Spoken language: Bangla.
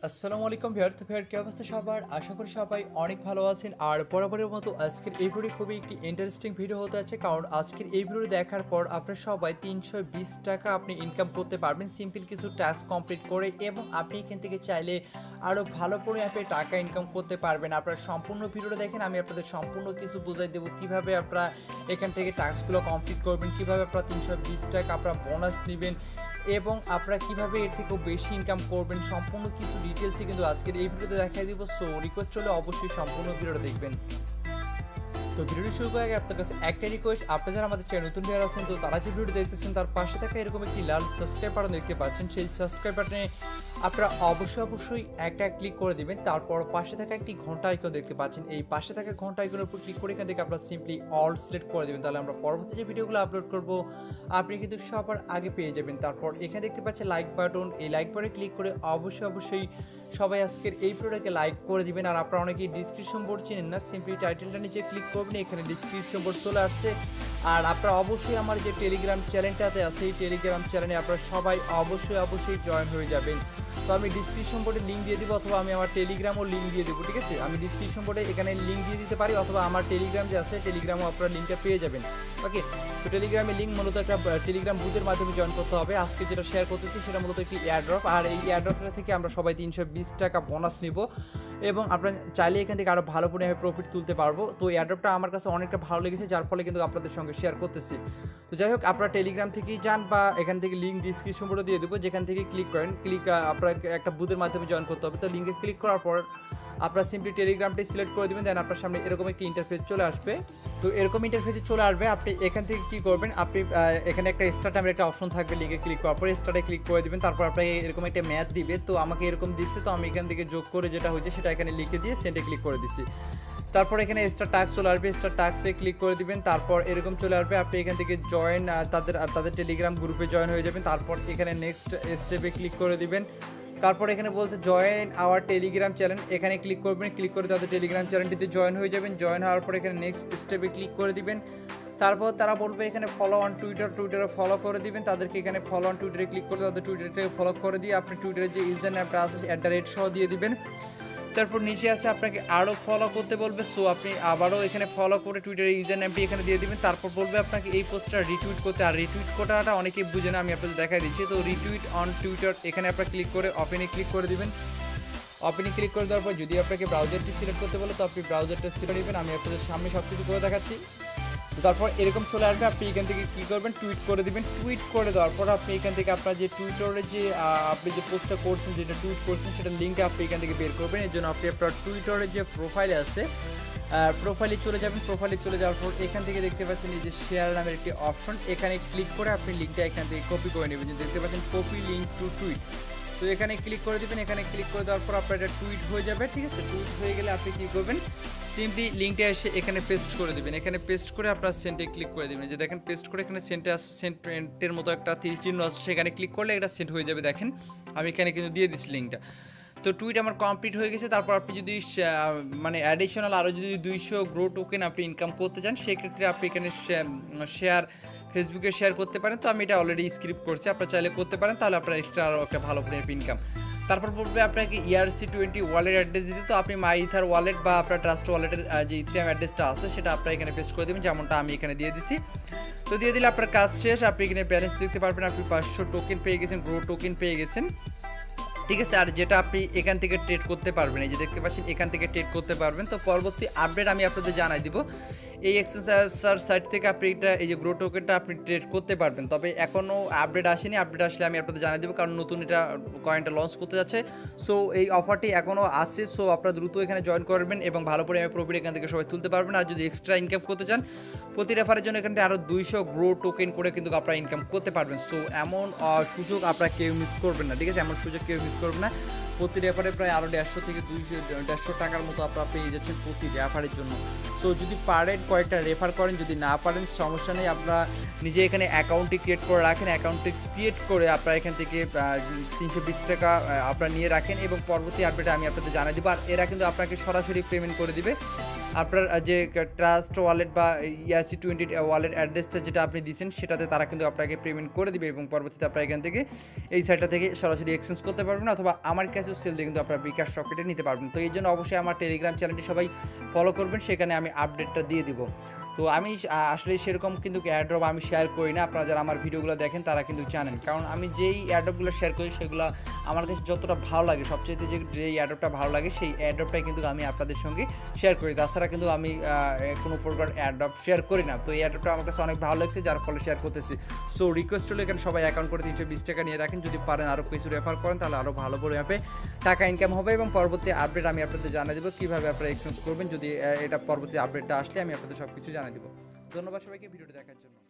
আসসালামু আলাইকুম ভিউয়ার। তো ভিউয়ার কি অবস্থা সবার? আশা করি সবাই অনেক ভালো আছেন। আর বরাবরের মতো আজকের এই ভিডিও খুবই একটি ইন্টারেস্টিং ভিডিও হতে যাচ্ছে, কারণ আজকের এই ভিডিও দেখার পর আপনারা সবাই 320 টাকা আপনি ইনকাম করতে পারবেন সিম্পল কিছু টাস্ক কমপ্লিট করে, এবং আপনি এখান থেকে চাইলে আরও ভালো করে আপনি টাকা ইনকাম করতে পারবেন। আপনারা সম্পূর্ণ ভিডিওটা দেখেন, আমি আপনাদের সম্পূর্ণ কিছু বুঝাই দেবো কীভাবে আপনারা এখান থেকে টাস্কগুলো কমপ্লিট করবেন, কীভাবে আপনারা 320 টাকা আপনারা বোনাস নেবেন, এবং আপনারা কীভাবে এর থেকেও বেশি ইনকাম করবেন। সম্পূর্ণ কিছু ডিটেলসই কিন্তু আজকের এই ভিডিওতে দেখাই দিব। সো রিকোয়েস্ট হলে অবশ্যই সম্পূর্ণ ভিডিওটা দেখবেন। তো ভিডিওটি শুরু করার আগে আপনার কাছে একটা রিকোয়েস্ট, আপনি যারা আমাদের চ্যানেল নতুন ভিউয়ার আছেন, তো তারা যে ভিডিওটি দেখতেছেন তার পাশে থাকা এরকম একটি লাল সাবস্ক্রাইব বাটন দেখতে পাচ্ছেন, সেই সাবস্ক্রাইব বাটনে আপনারা অবশ্যই একটা ক্লিক করে দিবেন। তারপর পাশে থাকা একটি ঘন্টা আইকন দেখতে পাচ্ছেন, এই পাশে থাকা ঘন্টা আইকনের উপর ক্লিক করে এখান থেকে আপনারা সিম্পলি অল সিলেক্ট করে দেবেন। তাহলে আমরা পরবর্তী যে ভিডিওগুলো আপলোড করব আপনি কিন্তু সবার আগে পেয়ে যাবেন। তারপর এখানে দেখতে পাচ্ছেন লাইক বাটন, এই লাইক বাটনে ক্লিক করে অবশ্যই সবাই আজকের এই ভিডিওটাকে লাইক করে দিবেন। আর আপনারা অনেকেই ডিসক্রিপশন বোর্ড চিনেন না, সিম্পলি টাইটেলটা নিচে ক্লিক করবেন, এখানে ডিসক্রিপশন বোর্ড চলে আসছে। আর আপনারা অবশ্যই আমার যে টেলিগ্রাম চ্যানেলটাতে আছে, এই টেলিগ্রাম চ্যানেলে আপনারা সবাই অবশ্যই জয়েন হয়ে যাবেন। তো আমি ডিসক্রিপশন বোর্ডে লিঙ্ক দিয়ে দিব, অথবা আমি আমার টেলিগ্রামও লিঙ্ক দিয়ে দেবো, ঠিক আছে? আমি ডিসক্রিপশন বোর্ডে এখানে লিঙ্ক দিয়ে দিতে পারি, অথবা আমার টেলিগ্রাম যে আছে টেলিগ্রামও আপনারা লিঙ্কটা পেয়ে যাবেন। ওকে, তো টেলিগ্রামের লিঙ্ক মূলত একটা টেলিগ্রাম গ্রুপের মাধ্যমে জয়েন করতে হবে। আজকে যেটা শেয়ার করতেছি সেটা মূলত একটি এয়ারড্রপ, আর এই এয়ারড্রপটা থেকে আমরা সবাই 320 টাকা বোনাস নিব, এবং আপনারা চাইলে এখান থেকে আরও ভালো পরিমাণে প্রফিট তুলতে পারবো। তো এয়ারড্রপটা আমার কাছে অনেকটা ভালো লেগেছে, যার ফলে কিন্তু আপনাদের সঙ্গে শেয়ার করতেছি। তো যাই হোক, আপনারা টেলিগ্রাম থেকেই যান, বা এখান থেকে লিঙ্ক ডিসক্রিপশন বোর্ডে দিয়ে দেবো, যেখান থেকে ক্লিক করেন, আপনারা একটা বুথের মাধ্যমে জয়েন করতে হবে। তো লিঙ্কে ক্লিক করার পর আপনারা সিম্পলি টেলিগ্রামটি সিলেক্ট করে দেবেন, দেন আপনার সামনে এরকম একটি ইন্টারফেস চলে আসবে। তো এরকম ইন্টারফেসে চলে আসবে, আপনি এখান থেকে কী করবেন, আপনি এখানে একটা স্টার্ট নামের একটা অপশন থাকবে, লিঙ্কে ক্লিক করার পরে স্টার্টে ক্লিক করে দেবেন। তারপর আপনাকে এরকম একটা ম্যাথ দিবে, তো আমাকে এরকম দিচ্ছে, তো আমি এখান থেকে যোগ করে যেটা হয়েছে সেটা এখানে লিখে দিয়ে সেন্ডে ক্লিক করে দিচ্ছি। তারপর এখানে স্টার টাস্ক চলে আসবে, স্টার টাস্কে ক্লিক করে দিবেন। তারপর এরকম চলে আসবে, আপনি এখান থেকে জয়েন তাদের টেলিগ্রাম গ্রুপে জয়েন হয়ে যাবেন। তারপর এখানে নেক্সট স্টেপে ক্লিক করে দিবেন। তারপর এখানে বলছে জয়েন আওয়ার টেলিগ্রাম চ্যানেল, এখানে ক্লিক করবেন, ক্লিক করে তাদের টেলিগ্রাম চ্যানেলটিতে জয়েন হয়ে যাবেন। জয়েন হওয়ার পর এখানে নেক্সট স্টেপে ক্লিক করে দিবেন। তারপর তারা বলবে এখানে ফলো অন টুইটারে ফলো করে দিবেন, তাদেরকে এখানে ফলো অন টুইটারে ক্লিক করে তাদের টুইটারটাকে ফলো করে দিয়ে আপনি টুইটারের যে ইউজার নেমটা আছে @ সহ দিয়ে দিবেন। তারপর নিচে আছে আপনাকে আরও ফলো করতে বলবে, সো আপনি আবারও এখানে ফলো করে টুইটারের ইউজার নেমটি এখানে দিয়ে দিবেন। তারপর বলবে আপনাকে এই পোস্টটা রিটুইট করতে, আর রিটুইট করাটা অনেকেই বুঝে না, আমি আপনাদের দেখাই দিচ্ছি। তো রিটুইট অন টুইটার এখানে আপনারা ক্লিক করে ওপেনে ক্লিক করে দিবেন। ওপেনে ক্লিক করে দেওয়ার পর যদি আপনাকে ব্রাউজারটি সিলেক্ট করতে বলে, তো আপনি ব্রাউজারটা সিলেক্ট নেবেন, আমি আপনাদের সামনে সব কিছু করে দেখাচ্ছি। তারপর এরকম চলে আসবে, আপনি এখান থেকে কী করবেন, টুইট করে দিবেন। টুইট করে দেওয়ার পর আপনি এখান থেকে আপনার যে টুইটারে যে আপনি যে পোস্টটা করছেন, যেটা টুইট করছেন, সেটা লিঙ্কটা আপনি এখান থেকে বের করবেন। এর জন্য আপনি আপনার টুইটারের যে প্রোফাইলে আছে প্রোফাইলে চলে যাবেন। প্রোফাইলে চলে যাওয়ার পর এখান থেকে দেখতে পাচ্ছেন এই যে শেয়ার নামের একটি অপশন, এখানে ক্লিক করে আপনি লিঙ্কটা এখান থেকে কপি করে নেবেন। দেখতে পাচ্ছেন কপি লিঙ্ক টু টুইট, তো এখানে ক্লিক করে দেবেন। এখানে ক্লিক করে দেওয়ার পর আপনার এটা টুইট হয়ে যাবে, ঠিক আছে? টুইট হয়ে গেলে আপনি কী করবেন, সিম্পলি লিঙ্কটা এসে এখানে পেস্ট করে দেবেন। এখানে পেস্ট করে আপনার সেন্টে ক্লিক করে দেবেন। যে দেখেন পেস্ট করে এখানে সেন্টের মতো একটা তীর চিহ্ন আছে, সেখানে ক্লিক করলে এটা সেন্ট হয়ে যাবে। দেখেন আমি এখানে কিন্তু দিয়ে দিচ্ছি লিঙ্কটা। তো টুইট আমার কমপ্লিট হয়ে গেছে। তারপর আপনি যদি মানে অ্যাডিশনাল আরও যদি 200 গ্রো টোকেন আপনি ইনকাম করতে চান, সেক্ষেত্রে আপনি এখানে শেয়ার ফেসবুকে শেয়ার করতে পারেন। তো আমি এটা অলরেডি স্ক্রিপ্ট করছি, আপনারা চাইলে করতে পারেন, তাহলে আপনার এক্সট্রা আরও একটা ভালো ইনকাম। তারপর বলবে আপনাকে ERC20 ওয়ালেট অ্যাড্রেস দিতে, তো আপনি মাই ইথার ওয়ালেট বা আপনার ট্রাস্ট ওয়ালেটের যে ইথেরিয়াম অ্যাড্রেসটা আছে সেটা আপনারা এখানে পেস্ট করে দেবেন, যেমনটা আমি এখানে দিয়ে দিছি। তো দিয়ে দিলে আপনার কাজ শেষ, আপনি এখানে ব্যালেন্স দেখতে পারবেন, আপনি 500 টোকেন পেয়ে গেছেন, গ্রো টোকেন পেয়ে গেছেন, ঠিক আছে? আর যেটা আপনি এখান থেকে ট্রেড করতে পারবেন, এই যে দেখতে পাচ্ছেন এখান থেকে ট্রেড করতে পারবেন। তো পরবর্তী আপডেট আমি আপনাদের জানাই দিব। এই এক্সচেঞ্জার সাইট থেকে আপনি এটা এই যে গ্রো টোকেনটা আপনি ট্রেড করতে পারবেন, তবে এখনও আপডেট আসেনি। আপডেট আসলে আমি আপনাদের জানাই দেবো, কারণ নতুন এটা কয়েনটা লঞ্চ করতে যাচ্ছে। সো এই অফারটি এখনও আসছে, সো আপনারা দ্রুত এখানে জয়েন করবেন এবং ভালো পরিমাণে প্রফিট এখান থেকে সবাই তুলতে পারবেন। আর যদি এক্সট্রা ইনকাম করতে চান, প্রতি রেফারের জন্য এখানে আরও 200 গ্রো টোকেন করে কিন্তু আপনারা ইনকাম করতে পারবেন। সো এমন সুযোগ আপনারা কেউ মিস করবেন না, ঠিক আছে? এমন সুযোগ কেউ মিস করবেন না। প্রতি রেফারে প্রায় আরও 150 থেকে 200 টাকার মতো আপনারা পেয়ে যাচ্ছেন প্রতি রেফারের জন্য। সো যদি পারেন কয়েকটা রেফার করেন, যদি না পারেন সমস্যা নেই, আপনারা নিজে এখানে অ্যাকাউন্টটি ক্রিয়েট করে রাখেন। অ্যাকাউন্টটি ক্রিয়েট করে আপনারা এখান থেকে 320 টাকা আপনারা নিয়ে রাখেন, এবং পরবর্তী আপডেটে আমি আপনাদের জানিয়ে দেবো। আর এরা কিন্তু আপনাকে সরাসরি পেমেন্ট করে দিবে। আপনার যে ট্রাস্ট ওয়ালেট বা ERC20 ওয়ালেট অ্যাড্রেসটা যেটা আপনি দিয়েছেন সেটাতে তারা কিন্তু আপনাকে পেমেন্ট করে দিবে এবং পরবর্তীতে আপনারা এখান থেকে এই সাইটটা থেকে সরাসরি এক্সচেঞ্জ করতে পারবেন অথবা আমার কাছেও সেল দিয়ে কিন্তু আপনারা বিকাশ রকেটে নিতে পারবেন। তো এই জন্য অবশ্যই আমার টেলিগ্রাম চ্যানেলটি সবাই ফলো করবেন, সেখানে আমি আপডেটটা দিয়ে দিব। তো আমি আসলে সেরকম কিন্তু এয়ারড্রপ আমি শেয়ার করি না, আপনারা যারা আমার ভিডিওগুলো দেখেন তারা কিন্তু জানেন, কারণ আমি যেই এয়ারড্রপগুলো শেয়ার করি সেগুলো আমার কাছে যতটা ভালো লাগে, সবচেয়ে যে এয়ারড্রপটা ভালো লাগে সেই এয়ারড্রপটাই কিন্তু আমি আপনাদের সঙ্গে শেয়ার করি। তাছাড়া কিন্তু আমি কোনো প্রকার এয়ারড্রপ শেয়ার করি না। তো এই এয়ারড্রপটা আমার কাছে অনেক ভালো লাগছে, যার ফলে শেয়ার করতেছি। সো রিকোয়েস্ট হলো এখানে সবাই অ্যাকাউন্ট করে 320 টাকা নিয়ে রাখেন, যদি পারেন আরও কিছু রেফার করেন তাহলে আরও ভালো করে অ্যাপে টাকা ইনকাম হবে এবং পরবর্তী আপডেট আমি আপনাদের জানিয়ে দেবো কীভাবে আপনারা এক্সচেঞ্জ করবেন। যদি এটা পরবর্তী আপডেটটা আসলে আমি আপনাদের সব কিছু জানিয়ে দেবো। ধন্যবাদ সবাইকে ভিডিওটি দেখার জন্য।